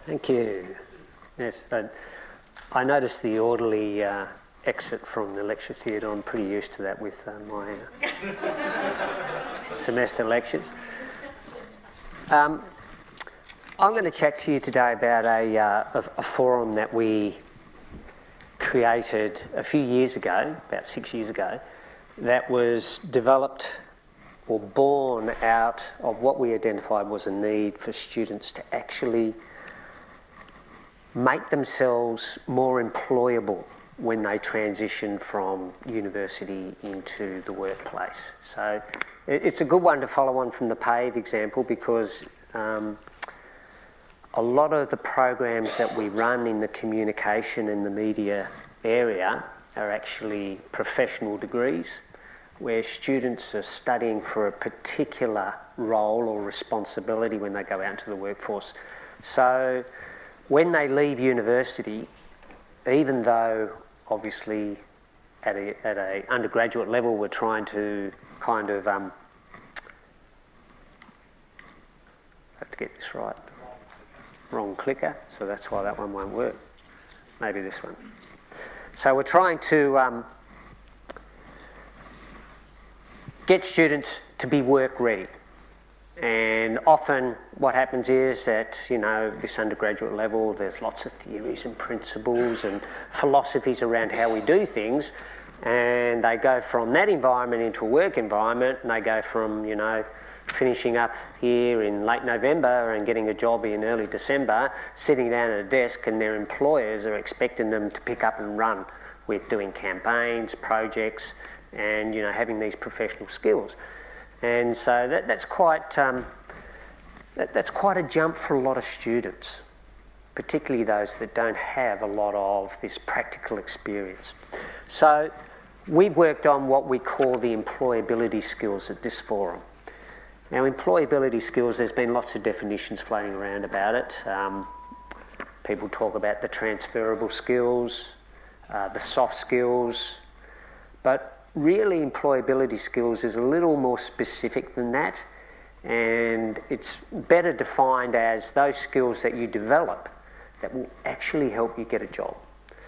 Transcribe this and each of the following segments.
Thank you. Yes, I noticed the orderly exit from the lecture theatre. I'm pretty used to that with my semester lectures. I'm going to chat to you today about a forum that we created a few years ago, about 6 years ago, that was developed or born out of what we identified was a need for students to actually make themselves more employable when they transition from university into the workplace. So it's a good one to follow on from the PAVE example, because a lot of the programs that we run in the communication and the media area are actually professional degrees, where students are studying for a particular role or responsibility when they go out into the workforce. So when they leave university, even though obviously at a undergraduate level we're trying to kind of have to get this right. Wrong clicker, so that's why that one won't work. Maybe this one. So we're trying to get students to be work ready. And often what happens is that, you know, this undergraduate level, there's lots of theories and principles and philosophies around how we do things, and they go from that environment into a work environment, and they go from, you know, finishing up here in late November and getting a job in early December, sitting down at a desk, and their employers are expecting them to pick up and run with doing campaigns, projects, and, you know, having these professional skills. And so that's quite a jump for a lot of students, particularly those that don't have a lot of this practical experience. So we've worked on what we call the employability skills at this forum. Now, employability skills, there's been lots of definitions floating around about it. People talk about the transferable skills, the soft skills, but really employability skills is a little more specific than that, and it's better defined as those skills that you develop that will actually help you get a job.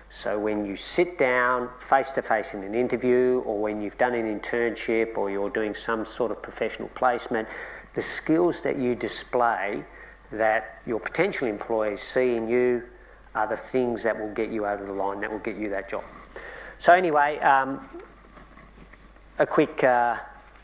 So when you sit down face-to-face in an interview, or when you've done an internship, or you're doing some sort of professional placement, the skills that you display that your potential employees see in you are the things that will get you over the line, that will get you that job. So anyway, a quick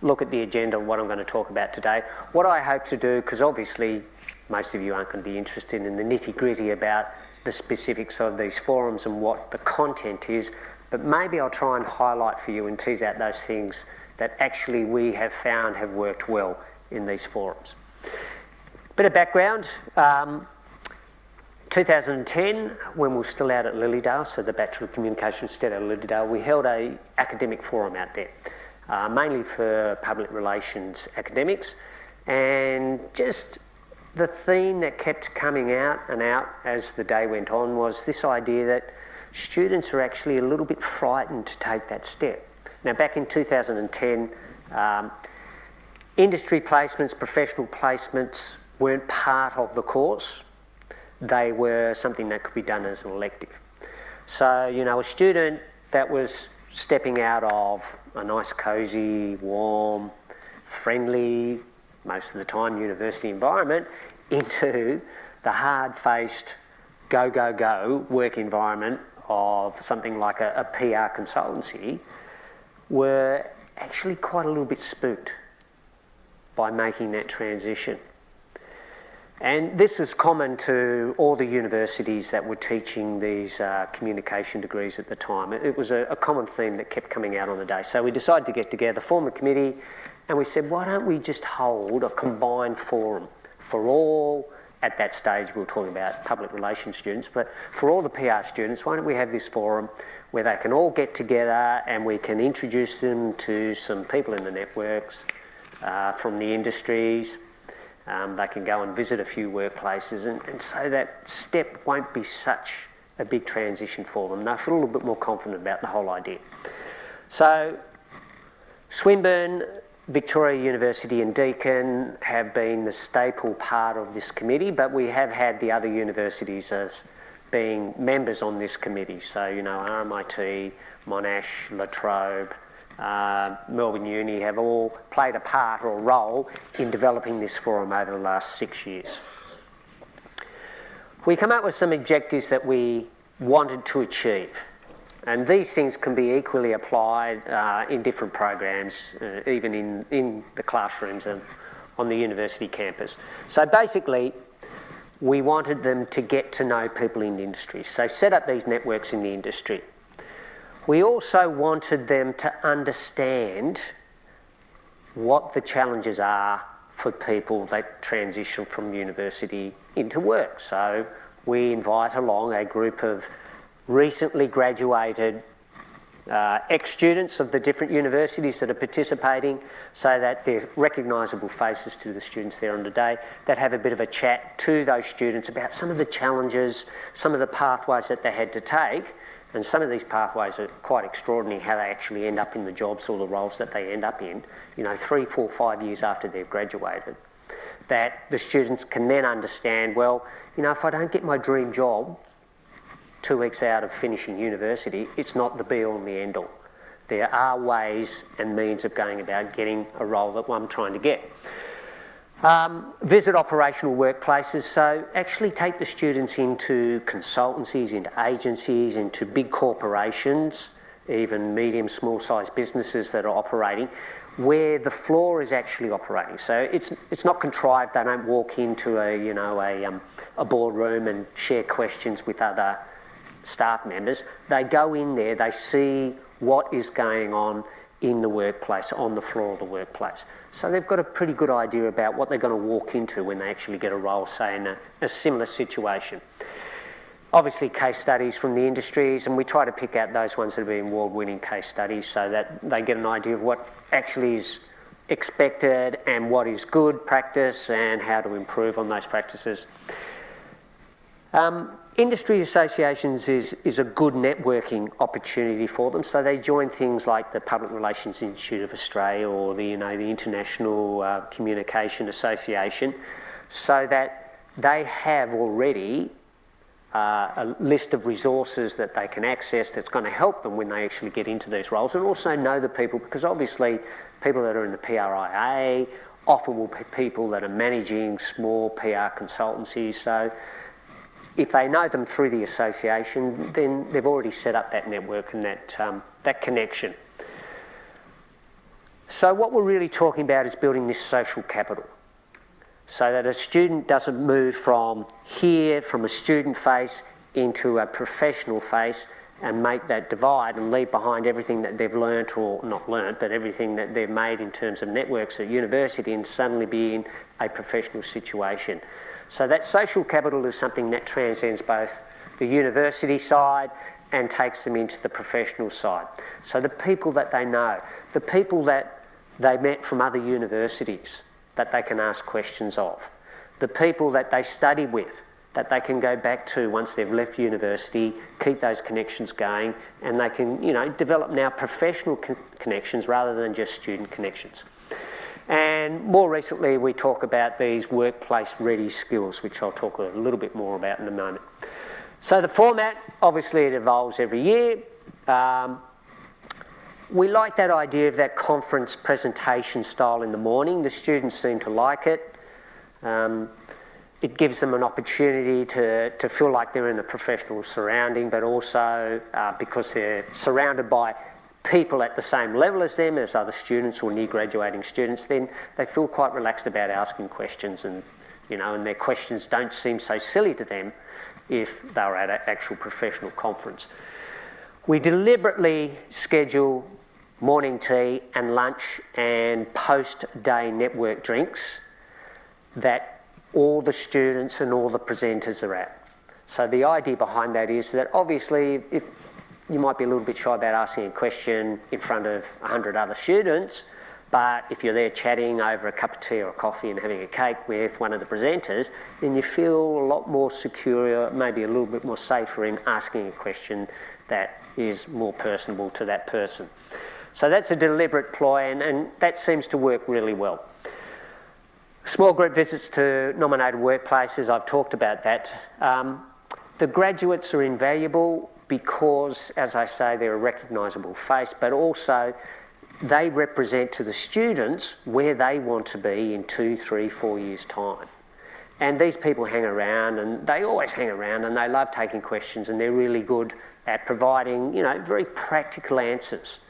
look at the agenda of what I'm going to talk about today. What I hope to do, because obviously most of you aren't going to be interested in the nitty-gritty about the specifics of these forums and what the content is, but maybe I'll try and highlight for you and tease out those things that actually we have found have worked well in these forums. Bit of background. 2010, when we were still out at Lilydale, so the Bachelor of Communication still out at Lilydale, we held an academic forum out there, mainly for public relations academics, and just the theme that kept coming out and out as the day went on was this idea that students are actually a little bit frightened to take that step. Now, back in 2010, industry placements, professional placements weren't part of the course. They were something that could be done as an elective. So, you know, a student that was stepping out of a nice, cosy, warm, friendly, most of the time university environment, into the hard-faced, go work environment of something like a PR consultancy, were actually quite a little bit spooked by making that transition. And this was common to all the universities that were teaching these communication degrees at the time. It was a common theme that kept coming out on the day. So we decided to get together, form a committee, and we said, why don't we just hold a combined forum for all, at that stage we were talking about public relations students, but for all the PR students, why don't we have this forum where they can all get together and we can introduce them to some people in the networks from the industries. They can go and visit a few workplaces, and so that step won't be such a big transition for them. They'll feel a little bit more confident about the whole idea. So Swinburne Victoria University and Deakin have been the staple part of this committee, but we have had the other universities as being members on this committee. So, you know, RMIT, Monash, La Trobe, Melbourne Uni have all played a part or a role in developing this forum over the last 6 years. We come up with some objectives that we wanted to achieve, and these things can be equally applied in different programs, even in the classrooms and on the university campus. So basically, we wanted them to get to know people in the industry, so set up these networks in the industry. We also wanted them to understand what the challenges are for people that transition from university into work. So we invite along a group of recently graduated ex-students of the different universities that are participating, so that they're recognisable faces to the students there on the day, that have a bit of a chat to those students about some of the challenges, some of the pathways that they had to take. And some of these pathways are quite extraordinary, how they actually end up in the jobs or the roles that they end up in, you know, 3, 4, 5 years after they've graduated. That the students can then understand, well, you know, if I don't get my dream job 2 weeks out of finishing university, it's not the be-all and the end-all. There are ways and means of going about getting a role that I'm trying to get. Visit operational workplaces, so actually take the students into consultancies, into agencies, into big corporations, even medium, small-sized businesses that are operating, where the floor is actually operating. So it's not contrived. They don't walk into a boardroom and share questions with other staff members. They go in there, they see what is going on in the workplace, on the floor of the workplace. So they've got a pretty good idea about what they're going to walk into when they actually get a role, say, in a similar situation. Obviously, case studies from the industries, and we try to pick out those ones that have been award-winning case studies so that they get an idea of what actually is expected and what is good practice and how to improve on those practices. Industry associations is a good networking opportunity for them, so they join things like the Public Relations Institute of Australia or the International Communication Association, so that they have already a list of resources that they can access that's going to help them when they actually get into these roles, and also know the people, because obviously people that are in the PRIA often will be people that are managing small PR consultancies. So if they know them through the association, then they've already set up that network and that connection. So what we're really talking about is building this social capital, so that a student doesn't move from here, from a student face, into a professional face and make that divide and leave behind everything that they've learnt, or not learnt, but everything that they've made in terms of networks at university, and suddenly be in a professional situation. So that social capital is something that transcends both the university side and takes them into the professional side. So the people that they know, the people that they met from other universities that they can ask questions of, the people that they study with that they can go back to once they've left university, keep those connections going, and they can, you know, develop now professional connections rather than just student connections. And more recently, we talk about these workplace-ready skills, which I'll talk a little bit more about in a moment. So the format, obviously it evolves every year. We like that idea of that conference presentation style in the morning. The students seem to like it. It gives them an opportunity to feel like they're in a professional surrounding, but also because they're surrounded by people at the same level as them, as other students or near graduating students, then they feel quite relaxed about asking questions, and and their questions don't seem so silly to them if they're at an actual professional conference. We deliberately schedule morning tea and lunch and post-day network drinks that all the students and all the presenters are at. So the idea behind that is that obviously if you might be a little bit shy about asking a question in front of 100 other students, but if you're there chatting over a cup of tea or a coffee and having a cake with one of the presenters, then you feel a lot more secure, maybe a little bit more safer in asking a question that is more personable to that person. So that's a deliberate ploy, and that seems to work really well. Small group visits to nominated workplaces, I've talked about that. The graduates are invaluable because, as I say, they're a recognisable face, but also they represent to the students where they want to be in 2, 3, 4 years' time. And these people hang around, and they always hang around, and they love taking questions, and they're really good at providing, you know, very practical answers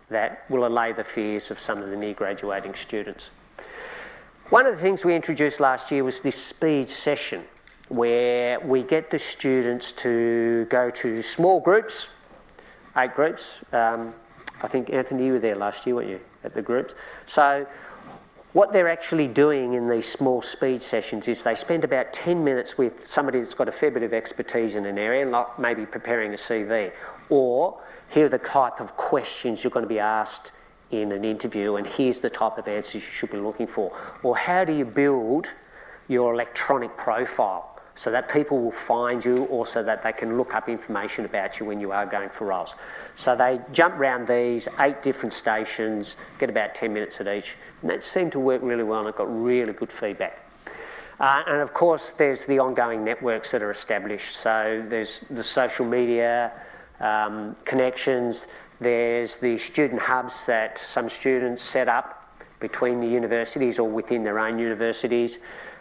that will allay the fears of some of the near graduating students. One of the things we introduced last year was this speed session, where we get the students to go to small groups, 8 groups. I think, Anthony, you were there last year, weren't you, at the groups? So what they're actually doing in these small speed sessions is they spend about 10 minutes with somebody that's got a fair bit of expertise in an area, like maybe preparing a CV, or here are the type of questions you're going to be asked in an interview, and here's the type of answers you should be looking for. Or how do you build your electronic profile so that people will find you, or so that they can look up information about you when you are going for roles. So they jump around these 8 different stations, get about 10 minutes at each, and that seemed to work really well, and it got really good feedback. And of course, there's the ongoing networks that are established. So there's the social media connections, there's the student hubs that some students set up between the universities or within their own universities,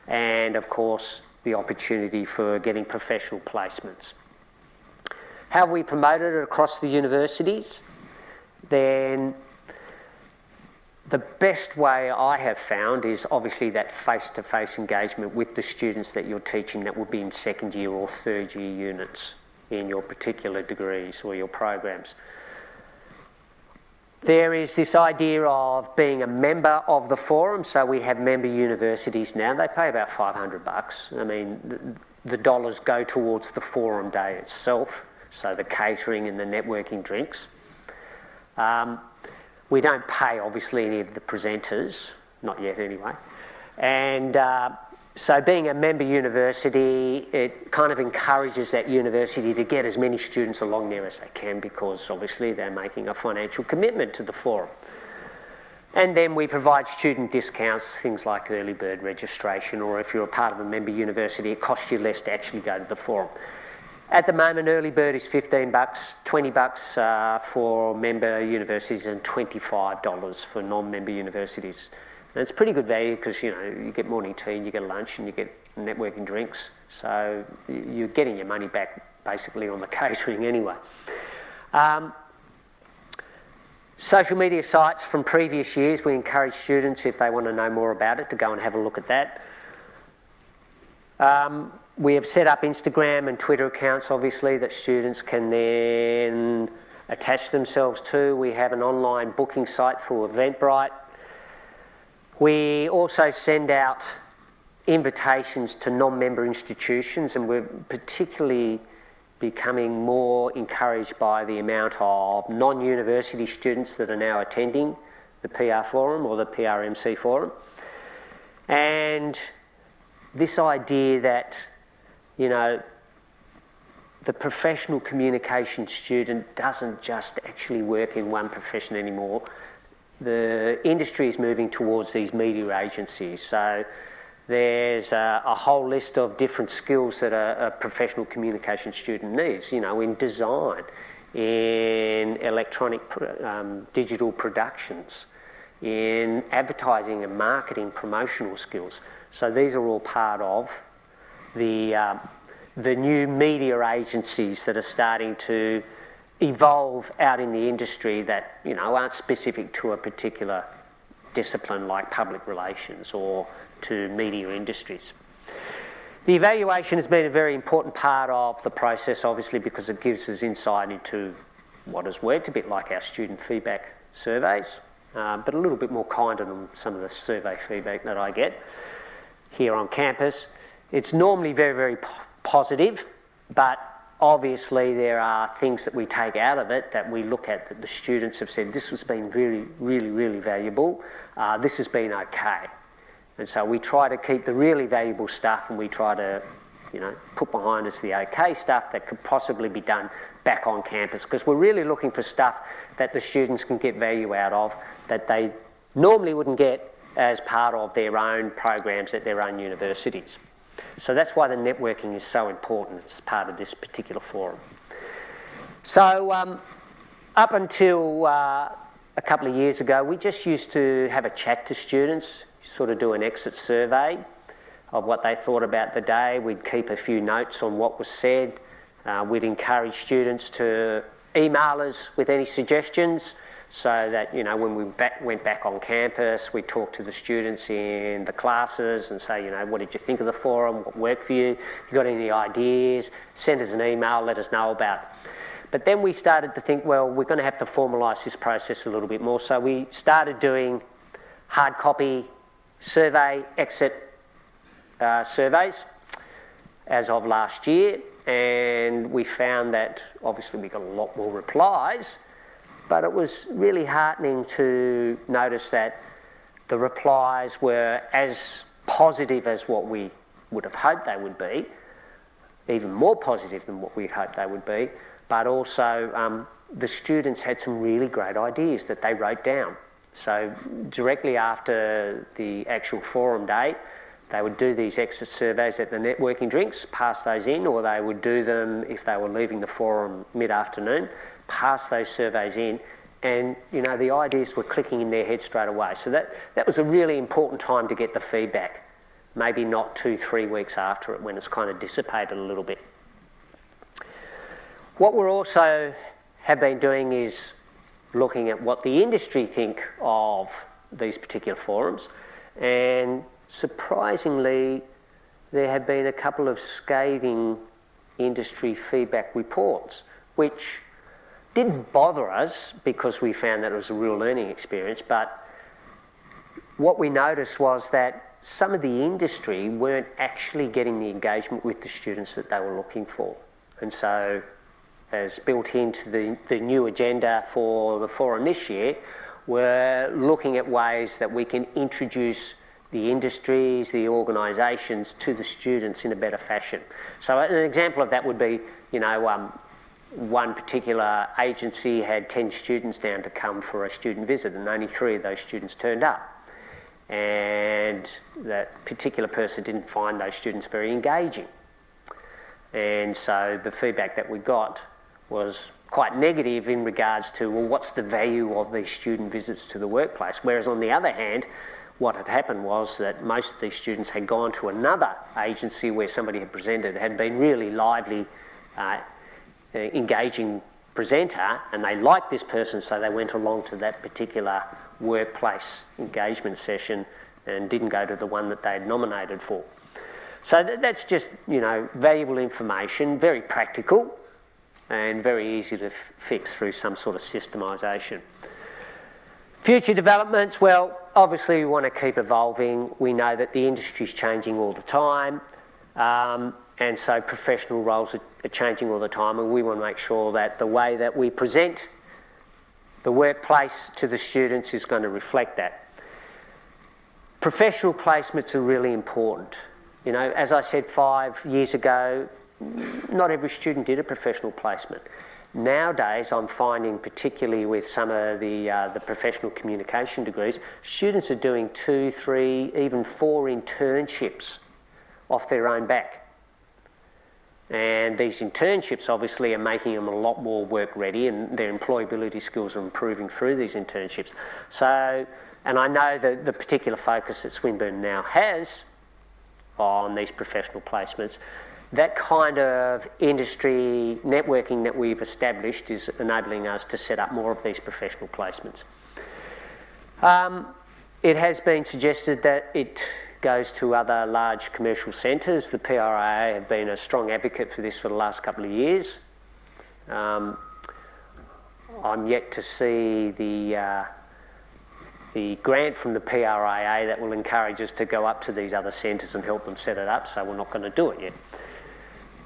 and of course, the opportunity for getting professional placements. How have we promoted it across the universities? Then the best way I have found is obviously that face-to-face engagement with the students that you're teaching that will be in second year or third year units in your particular degrees or your programs. There is this idea of being a member of the forum, so we have member universities now. They pay about $500. I mean, the dollars go towards the forum day itself, so the catering and the networking drinks. We don't pay, obviously, any of the presenters, not yet anyway. And so being a member university, it kind of encourages that university to get as many students along there as they can, because obviously they're making a financial commitment to the forum. And then we provide student discounts, things like early bird registration, or if you're a part of a member university, it costs you less to actually go to the forum. At the moment, early bird is $15, $20 for member universities, and $25 for non-member universities. And it's pretty good value because, you know, you get morning tea and you get lunch and you get networking drinks. So you're getting your money back basically on the catering anyway. Social media sites from previous years, we encourage students, if they want to know more about it, to go and have a look at that. We have set up Instagram and Twitter accounts, obviously, that students can then attach themselves to. We have an online booking site through Eventbrite. We also send out invitations to non-member institutions, and we're particularly becoming more encouraged by the amount of non-university students that are now attending the PR Forum or the PRMC Forum. And this idea that, you know, the professional communication student doesn't just actually work in one profession anymore. The industry is moving towards these media agencies. So there's a whole list of different skills that a professional communication student needs, you know, in design, in electronic digital productions, in advertising and marketing promotional skills. So these are all part of the new media agencies that are starting to evolve out in the industry that, you know, aren't specific to a particular discipline like public relations or to media industries. The evaluation has been a very important part of the process, obviously, because it gives us insight into what has worked, a bit like our student feedback surveys, but a little bit more kinder than some of the survey feedback that I get here on campus. It's normally very, very positive, but obviously there are things that we take out of it that we look at that the students have said, this has been really, really, really valuable, this has been okay. And so we try to keep the really valuable stuff, and we try to put behind us the OK stuff that could possibly be done back on campus, because we're really looking for stuff that the students can get value out of that they normally wouldn't get as part of their own programs at their own universities. So that's why the networking is so important as part of this particular forum. So up until a couple of years ago, we just used to have a chat to students, sort of do an exit survey of what they thought about the day. We'd keep a few notes on what was said. We'd encourage students to email us with any suggestions, so that, when we went back on campus, we talked to the students in the classes and say, what did you think of the forum? What worked for you? You got any ideas? Send us an email, let us know about it. But then we started to think, well, we're going to have to formalise this process a little bit more. So we started doing hard copy survey, exit surveys as of last year. And we found that obviously we got a lot more replies, but it was really heartening to notice that the replies were as positive as what we would have hoped they would be, even more positive than what we hoped they would be, but also the students had some really great ideas that they wrote down. So directly after the actual forum day, they would do these exit surveys at the networking drinks, pass those in, or they would do them if they were leaving the forum mid-afternoon, pass those surveys in, and the ideas were clicking in their head straight away. So that was a really important time to get the feedback, maybe not 2-3 weeks after it, when it's kind of dissipated a little bit. What we also have been doing is looking at what the industry think of these particular forums, and surprisingly, there have been a couple of scathing industry feedback reports, which didn't bother us because we found that it was a real learning experience, but what we noticed was that some of the industry weren't actually getting the engagement with the students that they were looking for. And so, as built into the new agenda for the forum this year, we're looking at ways that we can introduce the industries, the organisations to the students in a better fashion. So an example of that would be, one particular agency had 10 students down to come for a student visit, and only 3 of those students turned up. And that particular person didn't find those students very engaging. And so the feedback that we got was quite negative in regards to, well, what's the value of these student visits to the workplace? Whereas on the other hand, what had happened was that most of these students had gone to another agency where somebody had presented, had been really lively, engaging presenter, and they liked this person, so they went along to that particular workplace engagement session and didn't go to the one that they had nominated for. So that's just, valuable information, very practical and very easy to fix through some sort of systemisation. Future developments, well, obviously we want to keep evolving. We know that the industry's changing all the time, and so professional roles are changing all the time, and we want to make sure that the way that we present the workplace to the students is going to reflect that. Professional placements are really important. As I said 5 years ago, not every student did a professional placement. Nowadays, I'm finding, particularly with some of the professional communication degrees, students are doing 2, 3, even 4 internships off their own back. And these internships obviously are making them a lot more work ready, and their employability skills are improving through these internships. So, and I know that the particular focus that Swinburne now has on these professional placements, that kind of industry networking that we've established is enabling us to set up more of these professional placements. It has been suggested that it goes to other large commercial centres. The PRIA have been a strong advocate for this for the last couple of years. I'm yet to see the grant from the PRIA that will encourage us to go up to these other centres and help them set it up, so we're not going to do it yet.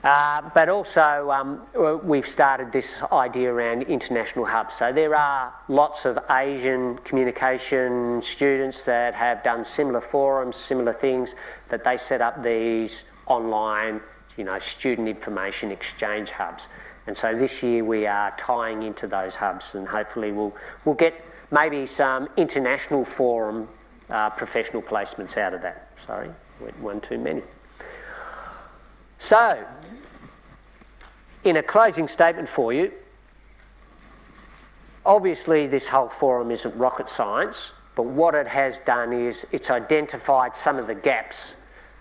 But also we've started this idea around international hubs. So there are lots of Asian communication students that have done similar forums, similar things, that they set up these online student information exchange hubs. And so this year we are tying into those hubs, and hopefully we'll get maybe some international forum professional placements out of that. Sorry, went one too many. So, in a closing statement for you, obviously this whole forum isn't rocket science, but what it has done is it's identified some of the gaps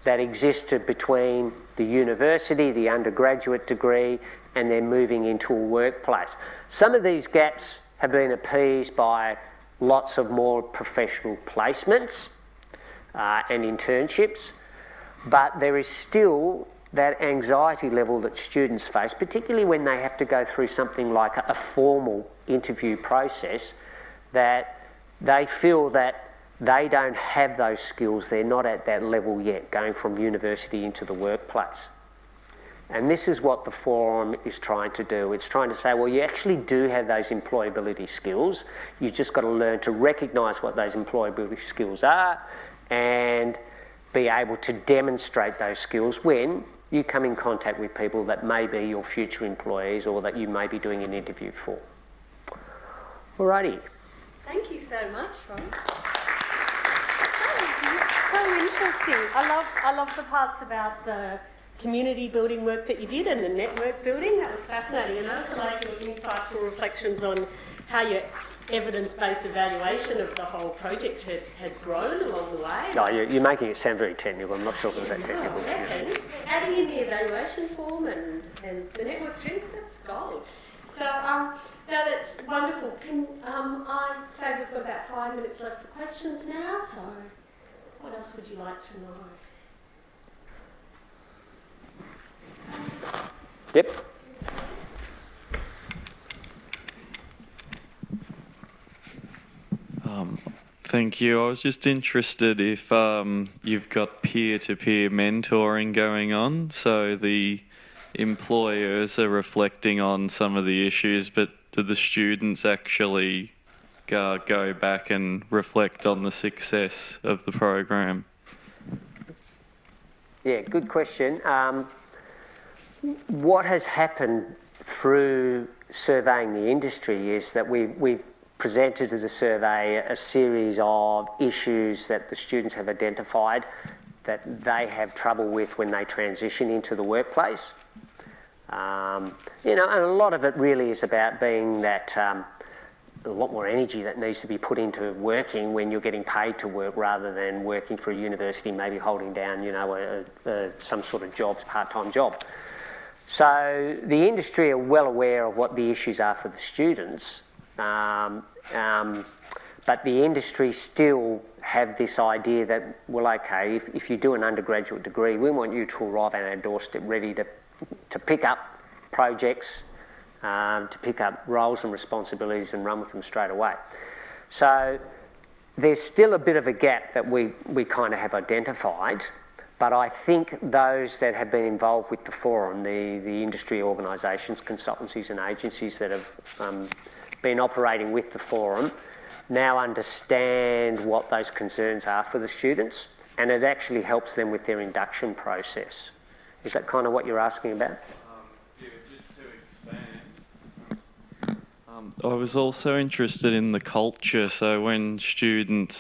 that existed between the university, the undergraduate degree, and then moving into a workplace. Some of these gaps have been appeased by lots of more professional placements and internships, but there is still that anxiety level that students face, particularly when they have to go through something like a formal interview process, that they feel that they don't have those skills, they're not at that level yet, going from university into the workplace. And this is what the forum is trying to do. It's trying to say, well, you actually do have those employability skills. You've just got to learn to recognise what those employability skills are and be able to demonstrate those skills when you come in contact with people that may be your future employees or that you may be doing an interview for. Alrighty. Thank you so much, Rob. That was so interesting. I love the parts about the community building work that you did and the network building. That was fascinating. And I also like your insightful reflections on how your evidence-based evaluation of the whole project has grown along the way. Oh, you're making it sound very technical. I'm not sure if it was that technical. Yeah. Adding in the evaluation form and the network drinks, that's gold. So now that's wonderful. Can I say we've got about 5 minutes left for questions now, so what else would you like to know? Yep. Thank you. I was just interested if you've got peer-to-peer mentoring going on, so the employers are reflecting on some of the issues, but do the students actually go back and reflect on the success of the program? Yeah, good question. What has happened through surveying the industry is that we've presented to the survey a series of issues that the students have identified that they have trouble with when they transition into the workplace. And a lot of it really is about being that a lot more energy that needs to be put into working when you're getting paid to work rather than working for a university, maybe holding down, some sort of part-time job. So the industry are well aware of what the issues are for the students, but the industry still have this idea that, well, okay, if you do an undergraduate degree, we want you to arrive on our doorstep ready to pick up projects, to pick up roles and responsibilities and run with them straight away. So there's still a bit of a gap that we kind of have identified, but I think those that have been involved with the forum, the industry organisations, consultancies and agencies that have been operating with the forum, now understand what those concerns are for the students, and it actually helps them with their induction process. Is that kind of what you're asking about? Yeah, just to expand. I was also interested in the culture, so when students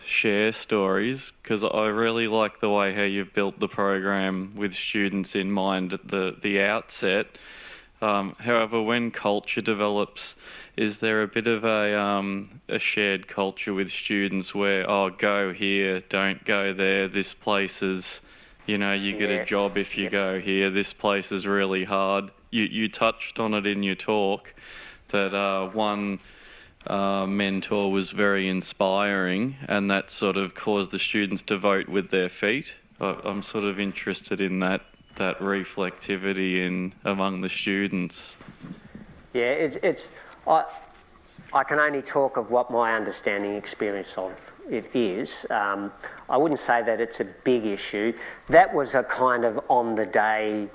share stories, because I really like the way how you've built the program with students in mind at the outset. However, when culture develops, is there a bit of a shared culture with students where, go here, don't go there, this place is, you get a job if you go here, this place is really hard. You touched on it in your talk, that one mentor was very inspiring, and that sort of caused the students to vote with their feet. I'm sort of interested in that reflectivity among the students. Yeah, I can only talk of what my understanding experience of it is. I wouldn't say that it's a big issue. That was a kind of on the day,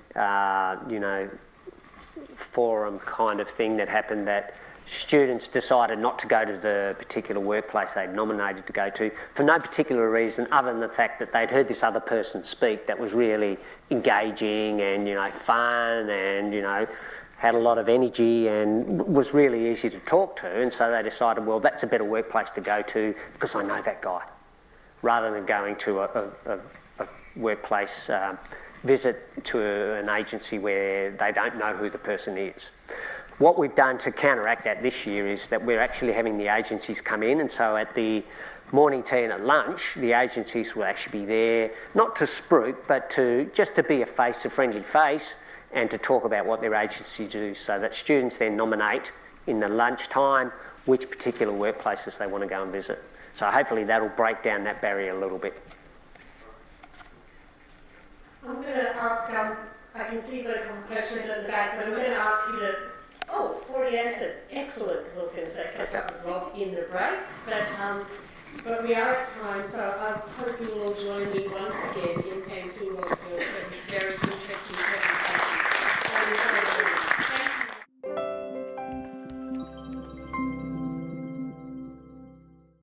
forum kind of thing that happened that students decided not to go to the particular workplace they'd nominated to go to for no particular reason other than the fact that they'd heard this other person speak that was really engaging and, you know, fun and, you know, had a lot of energy and was really easy to talk to, and so they decided, well, that's a better workplace to go to because I know that guy, rather than going to a workplace visit to an agency where they don't know who the person is. What we've done to counteract that this year is that we're actually having the agencies come in, and so at the morning tea and at lunch, the agencies will actually be there, not to spruik, but to just to be a face, a friendly face, and to talk about what their agency do, so that students then nominate in the lunchtime which particular workplaces they want to go and visit. So hopefully that'll break down that barrier a little bit. I'm going to ask, I can see you've got a couple of questions at the back, but I'm going to ask you to, already answered, excellent, because I was going to say catch up with Rob in the breaks, but we are at time, so I hope you will join me once again in thanking Rob Gill for his very good